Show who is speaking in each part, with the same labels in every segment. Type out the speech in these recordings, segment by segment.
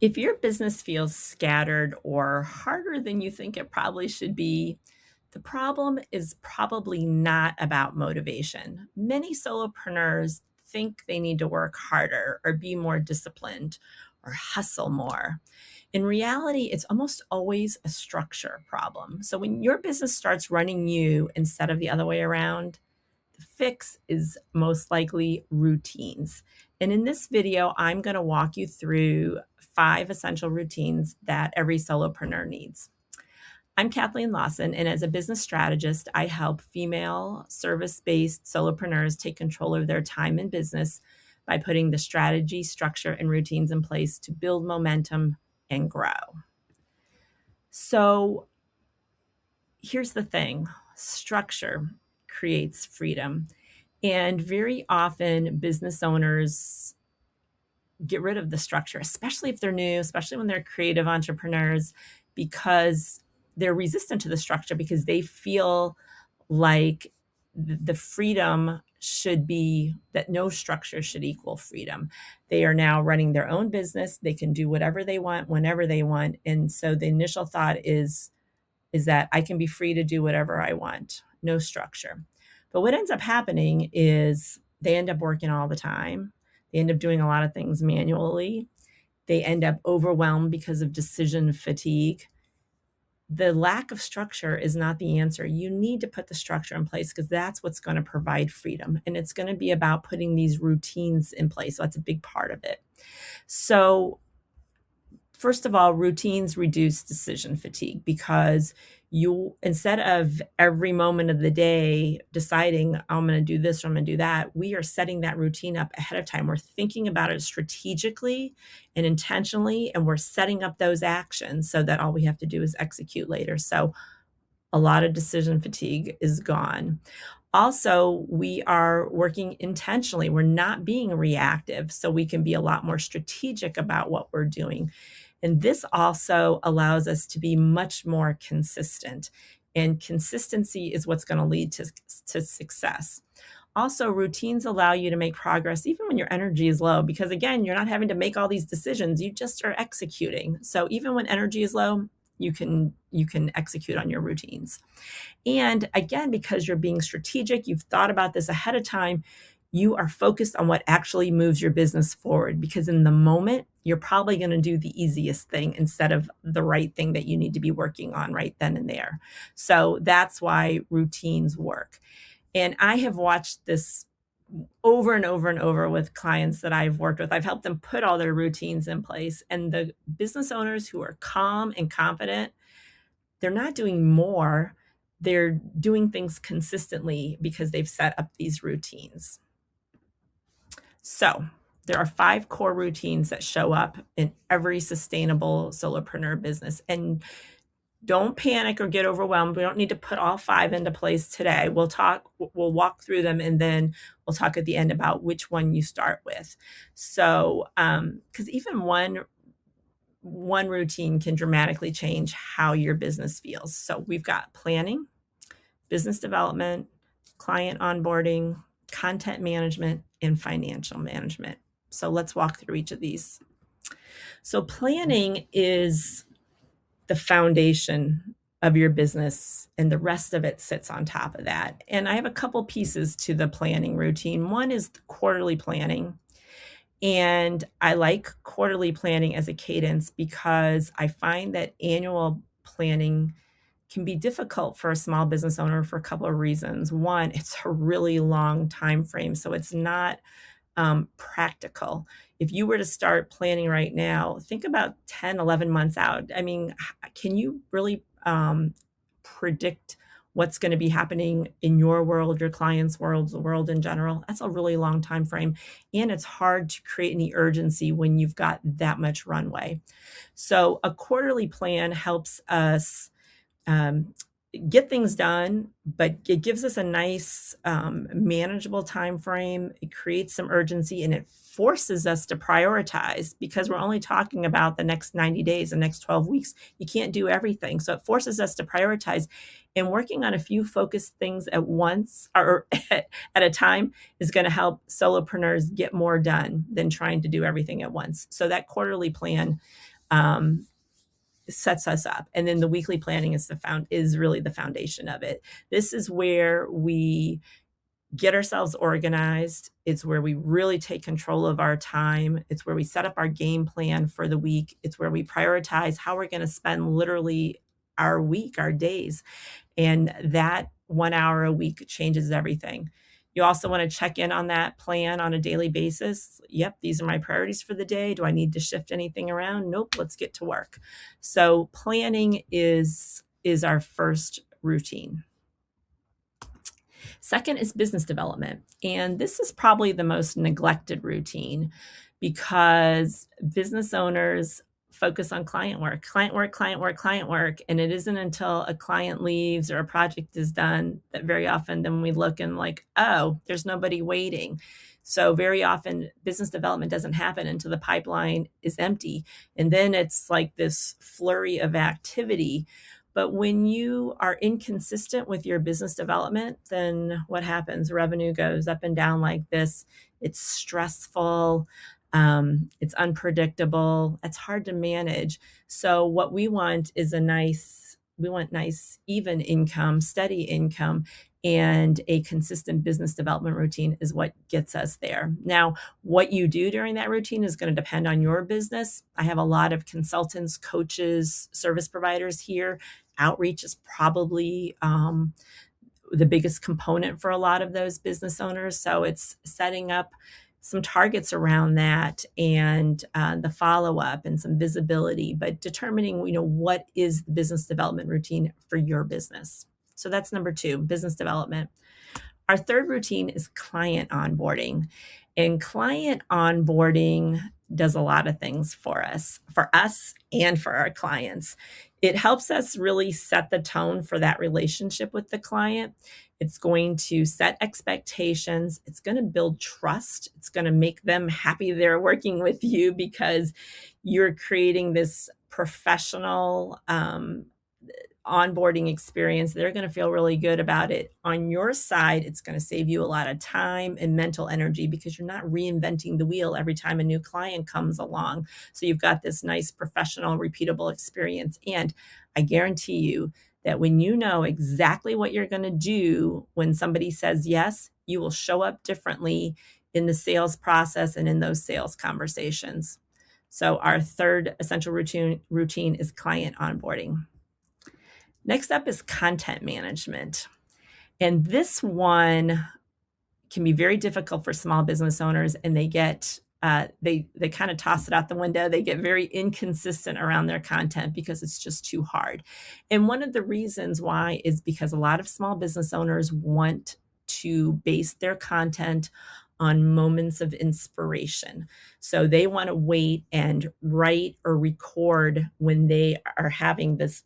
Speaker 1: If your business feels scattered or harder than you think it probably should be, the problem is probably not about motivation. Many solopreneurs think they need to work harder or be more disciplined or hustle more. In reality, it's almost always a structure problem. So when your business starts running you instead of the other way around, the fix is most likely routines. And in this video, I'm going to walk you through 5 essential routines that every solopreneur needs. I'm Kathleen Lawson, and as a business strategist, I help female service-based solopreneurs take control of their time and business by putting the strategy, structure, and routines in place to build momentum and grow. So here's the thing: structure creates freedom. And very often, business owners get rid of the structure, especially if they're new, especially when they're creative entrepreneurs, because they're resistant to the structure because they feel like the freedom should be that no structure should equal freedom. They are now running their own business. They can do whatever they want, whenever they want. And so the initial thought is that I can be free to do whatever I want, no structure. But what ends up happening is they end up working all the time. They end up doing a lot of things manually. They end up overwhelmed because of decision fatigue. The lack of structure is not the answer. You need to put the structure in place because that's what's going to provide freedom. And it's going to be about putting these routines in place. So that's a big part of it. So first of all, routines reduce decision fatigue because you, instead of every moment of the day deciding, I'm going to do this or I'm going to do that, we are setting that routine up ahead of time. We're thinking about it strategically and intentionally, and we're setting up those actions so that all we have to do is execute later. So a lot of decision fatigue is gone. Also, we are working intentionally. We're not being reactive, so we can be a lot more strategic about what we're doing. And this also allows us to be much more consistent. And consistency is what's going to lead to success. Also, routines allow you to make progress even when your energy is low, because again, you're not having to make all these decisions. You just are executing. So even when energy is low, you can execute on your routines. And again, because you're being strategic, you've thought about this ahead of time, you are focused on what actually moves your business forward, because in the moment, you're probably going to do the easiest thing instead of the right thing that you need to be working on right then and there. So that's why routines work. And I have watched this over and over and over with clients that I've worked with. I've helped them put all their routines in place. And the business owners who are calm and confident, they're not doing more. They're doing things consistently because they've set up these routines. So there are 5 core routines that show up in every sustainable solopreneur business. And don't panic or get overwhelmed. We don't need to put all 5 into place today. We'll walk through them, and then we'll talk at the end about which one you start with. So, because even one routine can dramatically change how your business feels. So we've got planning, business development, client onboarding, content management, and financial management. So let's walk through each of these. So planning is the foundation of your business, and the rest of it sits on top of that. And I have a couple pieces to the planning routine. One is the quarterly planning. And I like quarterly planning as a cadence because I find that annual planning can be difficult for a small business owner for a couple of reasons. One, it's a really long time frame, so it's not practical. If you were to start planning right now, think about 10, 11 months out. I mean, can you really predict what's going to be happening in your world, your clients' world, the world in general? That's a really long time frame. And it's hard to create any urgency when you've got that much runway. So a quarterly plan helps us get things done, but it gives us a nice manageable time frame. It creates some urgency, and it forces us to prioritize, because we're only talking about the next 90 days, the next 12 weeks. You can't do everything. So it forces us to prioritize, and working on a few focused things at once or at a time is going to help solopreneurs get more done than trying to do everything at once. So that quarterly plan um, sets us up, and then the weekly planning is really the foundation of it. This is where we get ourselves organized. It's where we really take control of our time. It's where we set up our game plan for the week. It's where we prioritize how we're going to spend literally our week, our days. And that 1 hour a week changes everything. You also want to check in on that plan on a daily basis. Yep, these are my priorities for the day. Do I need to shift anything around? Nope, let's get to work. So planning is our first routine. Second is business development. And this is probably the most neglected routine, because business owners focus on client work, client work, client work, client work. And it isn't until a client leaves or a project is done that very often then we look and like, oh, there's nobody waiting. So very often business development doesn't happen until the pipeline is empty. And then it's like this flurry of activity. But when you are inconsistent with your business development, then what happens? Revenue goes up and down like this. It's stressful. It's unpredictable. It's hard to manage. So what we want is nice, even income, steady income, and a consistent business development routine is what gets us there. Now, what you do during that routine is going to depend on your business. I have a lot of consultants, coaches, service providers here. Outreach is probably the biggest component for a lot of those business owners. So it's setting up some targets around that, and the follow-up and some visibility, but determining, what is the business development routine for your business. So that's number 2, business development. Our third routine is client onboarding. And client onboarding does a lot of things for us and for our clients. It helps us really set the tone for that relationship with the client. It's going to set expectations. It's going to build trust. It's going to make them happy they're working with you, because you're creating this professional onboarding experience. They're going to feel really good about it. On your side, it's going to save you a lot of time and mental energy, because you're not reinventing the wheel every time a new client comes along. So you've got this nice professional, repeatable experience. And I guarantee you that when you know exactly what you're going to do when somebody says yes, you will show up differently in the sales process and in those sales conversations. So our third essential routine is client onboarding. Next up is content management. And this one can be very difficult for small business owners, and they get they kind of toss it out the window. They get very inconsistent around their content because it's just too hard. And one of the reasons why is because a lot of small business owners want to base their content on moments of inspiration. So they want to wait and write or record when they are having this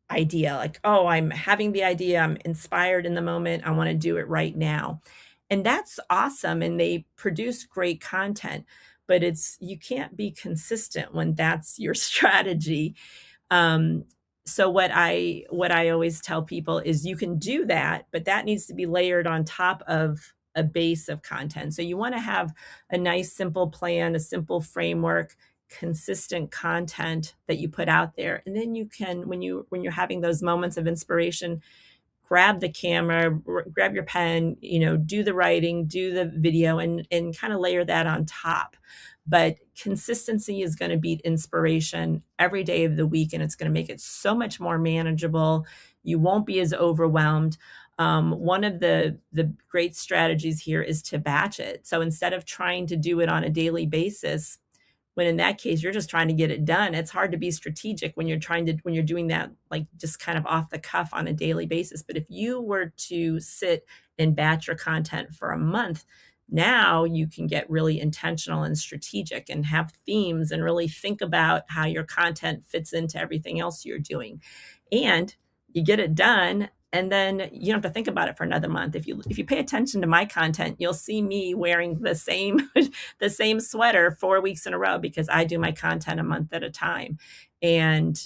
Speaker 1: idea, like, oh, I'm having the idea, I'm inspired in the moment, I want to do it right now. And that's awesome, and they produce great content, but you can't be consistent when that's your strategy. So what I always tell people is you can do that, but that needs to be layered on top of a base of content. So you want to have a nice simple plan, a simple framework, consistent content that you put out there. And then you can, when you're having those moments of inspiration, grab the camera, grab your pen, do the writing, do the video, and kind of layer that on top. But consistency is going to beat inspiration every day of the week, and it's going to make it so much more manageable. You won't be as overwhelmed. One of the great strategies here is to batch it. So instead of trying to do it on a daily basis, when in that case, you're just trying to get it done. It's hard to be strategic when you're doing that, like just kind of off the cuff on a daily basis. But if you were to sit and batch your content for a month, now you can get really intentional and strategic and have themes and really think about how your content fits into everything else you're doing. And you get it done, and then you don't have to think about it for another month. If you pay attention to my content, you'll see me wearing the same the same sweater 4 weeks in a row because I do my content a month at a time. And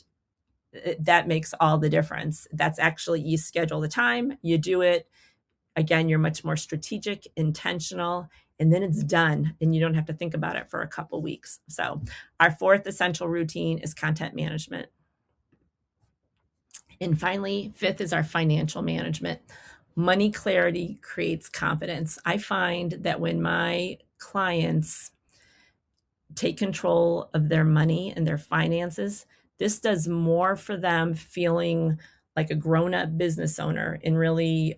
Speaker 1: that makes all the difference. That's actually, you schedule the time, you do it. Again, you're much more strategic, intentional, and then it's done and you don't have to think about it for a couple weeks. So our fourth essential routine is content management. And finally, fifth is our financial management. Money clarity creates confidence. I find that when my clients take control of their money and their finances, this does more for them feeling like a grown-up business owner and really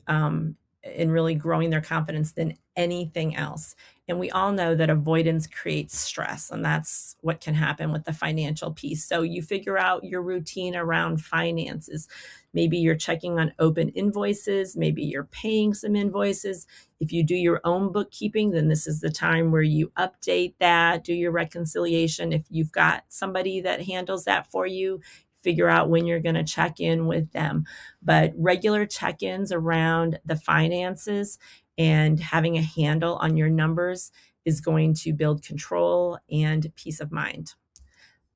Speaker 1: growing their confidence than anything else. And we all know that avoidance creates stress, and that's what can happen with the financial piece. So you figure out your routine around finances. Maybe you're checking on open invoices, maybe you're paying some invoices. If you do your own bookkeeping, then this is the time where you update that, do your reconciliation. If you've got somebody that handles that for you, figure out when you're going to check in with them. But regular check-ins around the finances and having a handle on your numbers is going to build control and peace of mind.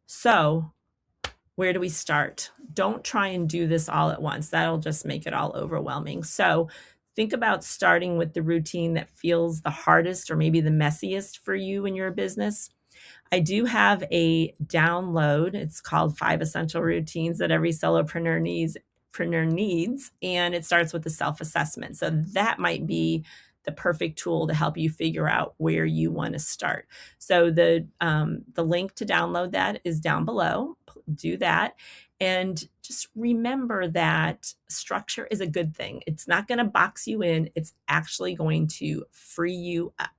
Speaker 1: So where do we start? Don't try and do this all at once. That'll just make it all overwhelming. So think about starting with the routine that feels the hardest or maybe the messiest for you in your business. I do have a download. It's called 5 Essential Routines that every solopreneur needs, and it starts with the self-assessment. So that might be the perfect tool to help you figure out where you want to start. So the link to download that is down below. Do that. And just remember that structure is a good thing. It's not going to box you in. It's actually going to free you up.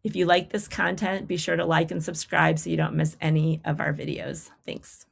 Speaker 1: If you like this content, be sure to like and subscribe so you don't miss any of our videos. Thanks.